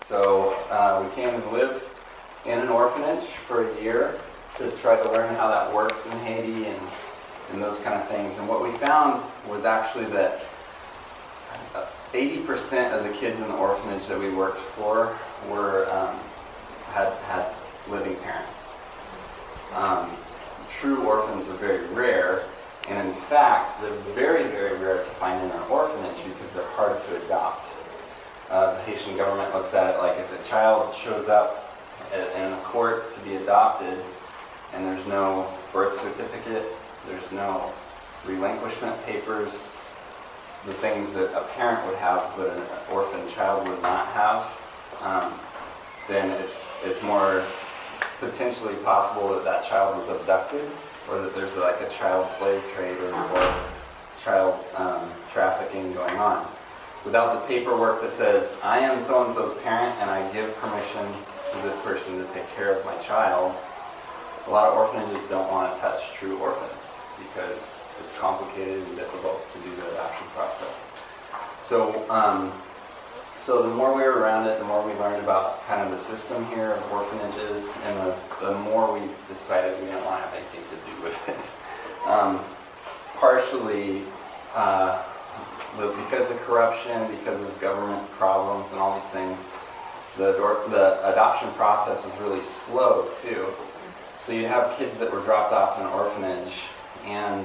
So we came and lived in an orphanage for a year to try to learn how that works in Haiti and those kind of things. And what we found was actually that 80% of the kids in the orphanage that we worked for were had living parents. True orphans are very rare, and in fact, they're very, very rare to find in an orphanage because they're hard to adopt. The Haitian government looks at it like if a child shows up in a court to be adopted and there's no birth certificate, there's no relinquishment papers, the things that a parent would have but an orphan child would not have, then it's more potentially possible that that child was abducted, or that there's like a child slave trade or child trafficking going on. Without the paperwork that says, I am so-and-so's parent and I give permission to this person to take care of my child, a lot of orphanages don't want to touch true orphans because it's complicated and difficult to do the adoption process. So the more we were around it, the more we learned about kind of the system here of orphanages, and the more we decided we didn't want to have anything to do with it. Partially because of corruption, because of government problems and all these things, the adoption process was really slow too. So you have kids that were dropped off in an orphanage, and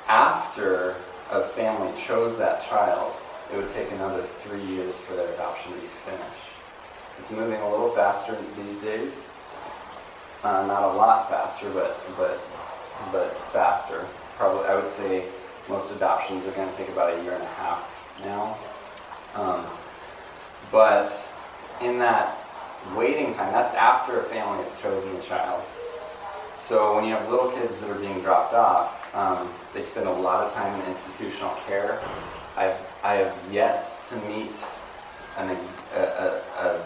after a family chose that child, it would take another 3 years for their adoption to be finished. It's moving a little faster these days. Not a lot faster, but faster. Probably, I would say most adoptions are going to take about 1.5 years now. But in that waiting time, that's after a family has chosen the child. So when you have little kids that are being dropped off, they spend a lot of time in institutional care. I have yet to meet a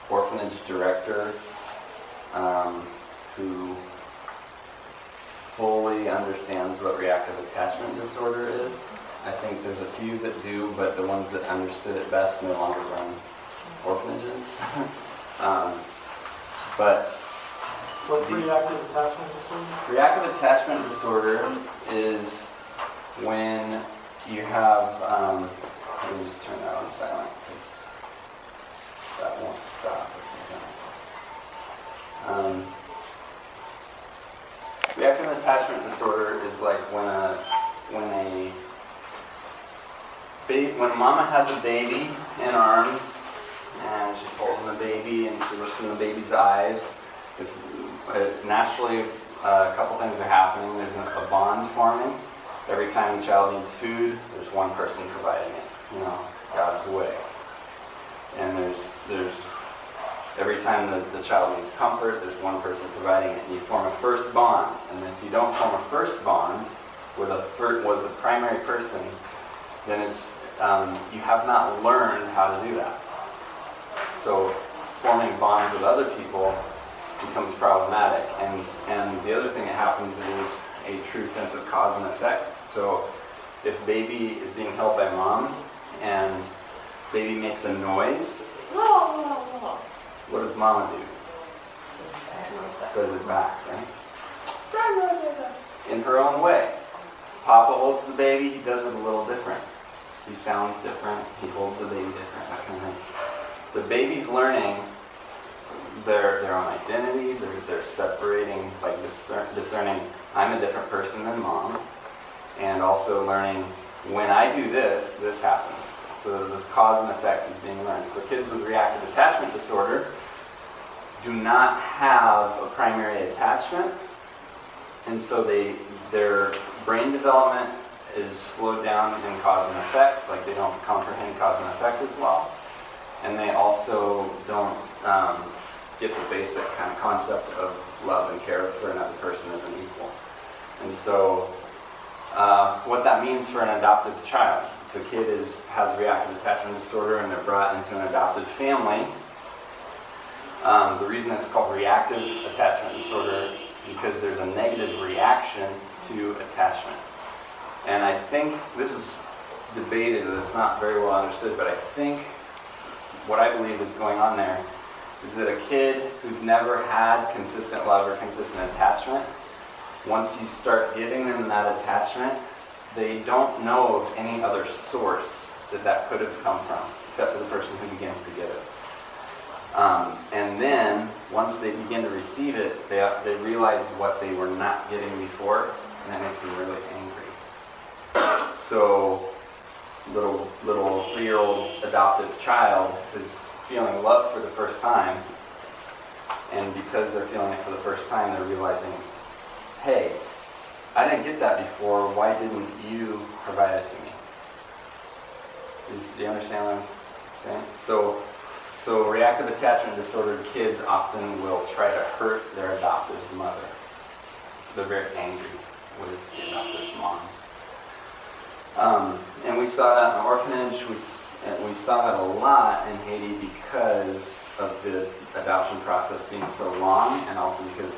orphanage director who fully understands what reactive attachment disorder is. I think there's a few that do, but the ones that understood it best no longer run orphanages. But what's reactive attachment disorder? Reactive attachment disorder is when you have, let me just turn that on silent because that won't stop. Reactive attachment disorder is like when mama has a baby in arms and she's holding the baby and she looks in the baby's eyes. Naturally, a couple things are happening. There's a bond forming. Every time the child needs food, there's one person providing it. God's away. And there's every time the child needs comfort, there's one person providing it. And you form a first bond. And if you don't form a first bond with the primary person, then it's you have not learned how to do that. So forming bonds with other people becomes problematic. And the other thing that happens is a true sense of cause and effect. So if baby is being held by mom and baby makes a noise, what does mama do? Says it back, right? In her own way. Papa holds the baby, he does it a little different. He sounds different, he holds the baby different, that kind of thing. The baby's learning their own identity, they're separating, like discerning, I'm a different person than mom, and also learning, when I do this, this happens. So this cause and effect is being learned. So kids with reactive attachment disorder do not have a primary attachment, and so their brain development is slowed down in cause and effect, like they don't comprehend cause and effect as well, and they also don't get the basic kind of concept of love and care for another person as an equal. And so what that means for an adopted child, if the kid has reactive attachment disorder and they're brought into an adopted family, the reason it's called reactive attachment disorder is because there's a negative reaction to attachment. And I think this is debated and it's not very well understood, but I think what I believe is going on there is that a kid who's never had consistent love or consistent attachment, once you start giving them that attachment, they don't know of any other source that could have come from, except for the person who begins to give it. And then, once they begin to receive it, they realize what they were not getting before, and that makes them really angry. So, little 3-year-old adopted child is feeling love for the first time, and because they're feeling it for the first time, they're realizing, hey, I didn't get that before, why didn't you provide it to me? Do you understand what I'm saying? So reactive attachment disordered kids often will try to hurt their adoptive mother. They're very angry with the adoptive mom. And we saw that in the orphanage. We saw that a lot in Haiti because of the adoption process being so long, and also because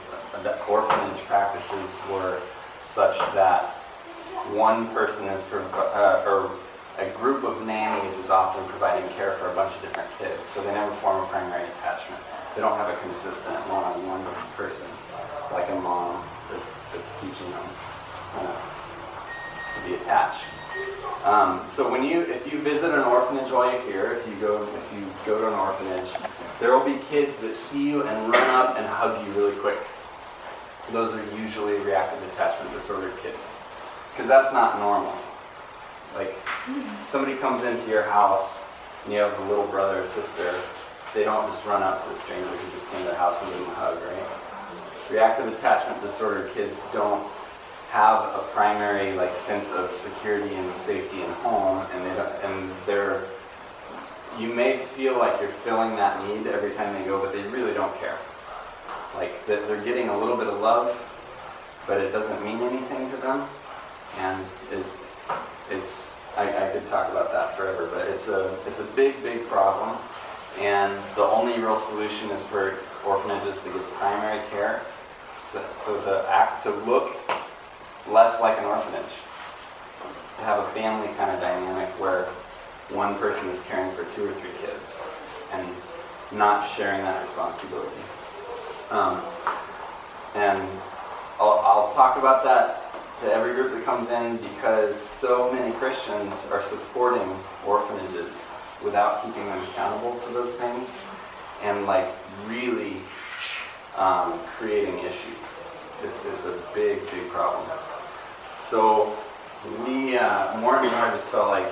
the orphanage practices were such that one person is or a group of nannies is often providing care for a bunch of different kids, so they never form a primary attachment. They don't have a consistent one-on-one person, like a mom that's teaching them to be attached. So if you visit an orphanage while you're here, if you go to an orphanage, there will be kids that see you and run up and hug you really quick. Those are usually reactive attachment disordered kids, because that's not normal. Like, somebody comes into your house and you have a little brother or sister, they don't just run up to the stranger who just came to their house and give them a hug, right? Reactive attachment disorder kids don't have a primary sense of security and safety in home, and you may feel like you're filling that need every time they go, but they really don't care. Like, they're getting a little bit of love, but it doesn't mean anything to them, and I could talk about that forever, but it's a big problem, and the only real solution is for orphanages to give primary care, so to look less like an orphanage, to have a family kind of dynamic where one person is caring for 2 or 3 kids and not sharing that responsibility. And I'll talk about that to every group that comes in, because so many Christians are supporting orphanages without keeping them accountable to those things, and really creating issues. It's a big problem. So we more and more just felt like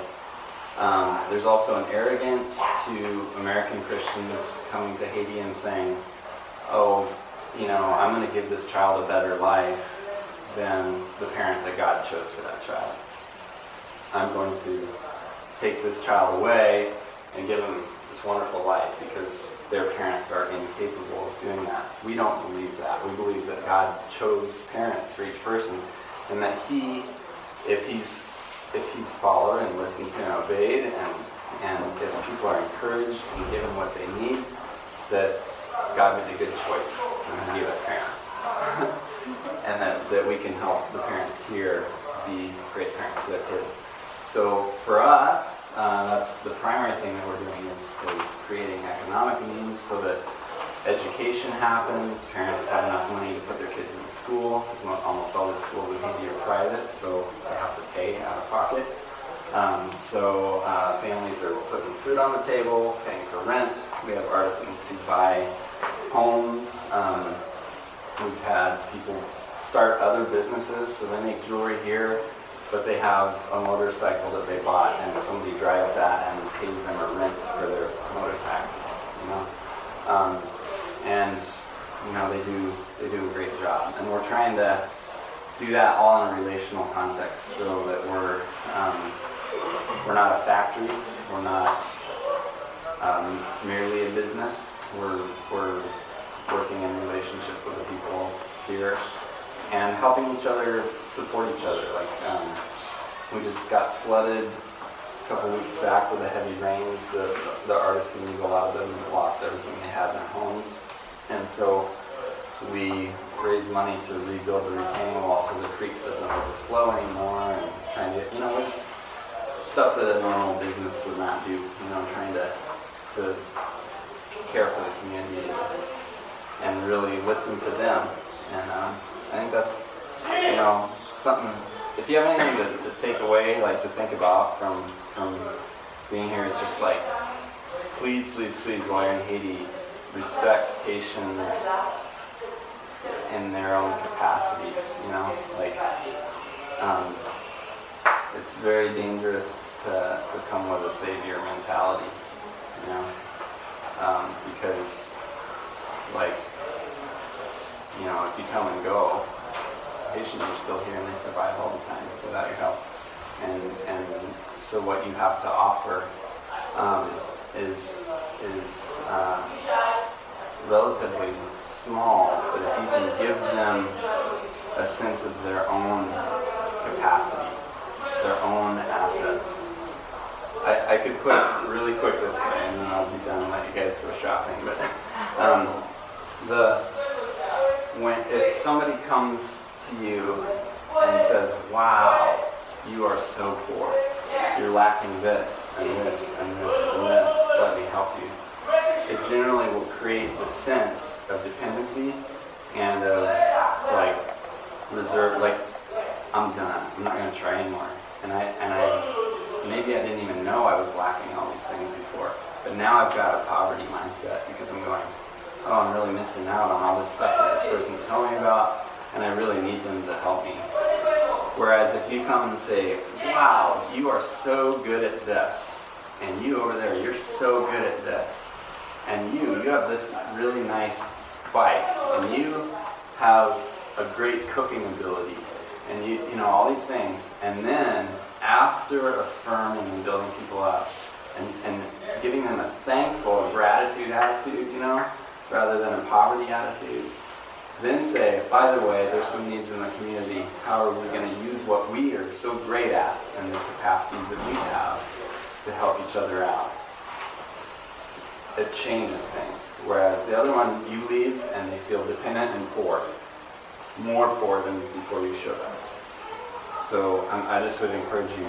there's also an arrogance to American Christians coming to Haiti and saying, oh, I'm going to give this child a better life than the parent that God chose for that child. I'm going to take this child away and give them this wonderful life because their parents are incapable of doing that. We don't believe that. We believe that God chose parents for each person, and that if he's followed and listened to and obeyed, and if people are encouraged and given what they need, that God made a good choice when He gave us parents. And that we can help the parents here be great parents to their kids. So for us, that's the primary thing that we're doing is creating economic means so that education happens, parents have enough money to put their kids in school, because almost all the schools in Haiti are private, so they have to pay out of pocket. Families are putting food on the table, paying for rent. We have artisans who buy homes. We've had people start other businesses, so they make jewelry here, but they have a motorcycle that they bought, and somebody drives that and pays them a rent for their motor tax. They do a great job, and we're trying to do that all in a relational context, so that we're not a factory, we're not merely a business. We're working in relationship with the people here and helping each other support each other. We just got flooded a couple weeks back with the heavy rains. The artisans, a lot of them lost everything they had in their homes, and so we raised money to rebuild the retaining wall so the creek doesn't overflow anymore, and trying to it's stuff that a normal business would not do, trying to to care for the community and really listen to them. And I think that's, something, if you have anything to take away, like to think about from being here, it's just like, please, while you're in Haiti, respect Haitians in their own capacities, it's very dangerous to come with a savior mentality, because, if you come and go, Haitians are still here and they survive all the time without your help. And so what you have to offer is relatively small, but if you can give them a sense of their own capacity, their own assets. I could put it really quick this way, and then I'll be done and let you guys go shopping. But if somebody comes to you and says, "Wow, you are so poor. You're lacking this and this and this and this. Let me help you." It generally will create the sense of dependency and of reserve. I'm done. I'm not going to try anymore. And I maybe I didn't even know I was lacking all these things before. But now I've got a poverty mindset because I'm going, oh, I'm really missing out on all this stuff that this person's telling me about, and I really need them to help me. Whereas if you come and say, wow, you are so good at this, and you over there, you're so good at this, and you have this really nice bike, and you have a great cooking ability, and you know all these things, and then after affirming and building people up, and giving them a thankful, gratitude attitude, rather than a poverty attitude, then say, by the way, there's some needs in the community. How are we going to use what we are so great at and the capacities that we have to help each other out? It changes things. Whereas the other one, you leave and they feel dependent and poor. More poor than before you showed up. So I just would encourage you,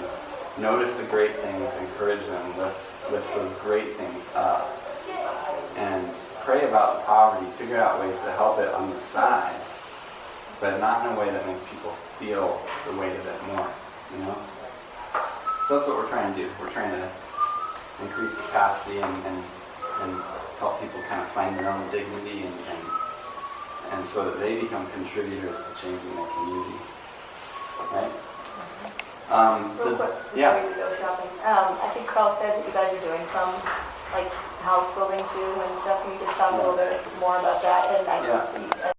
notice the great things, encourage them, lift those great things up. And pray about the poverty, figure out ways to help it on the side, but not in a way that makes people feel the weight of it more, So that's what we're trying to do. We're trying to increase capacity and help people kind of find their own dignity and so that they become contributors to changing their community. Right? Real quick, before yeah. we go shopping, I think Carl said that you guys are doing some house building too and stuff. Can you just talk a little bit more about that? And Yeah.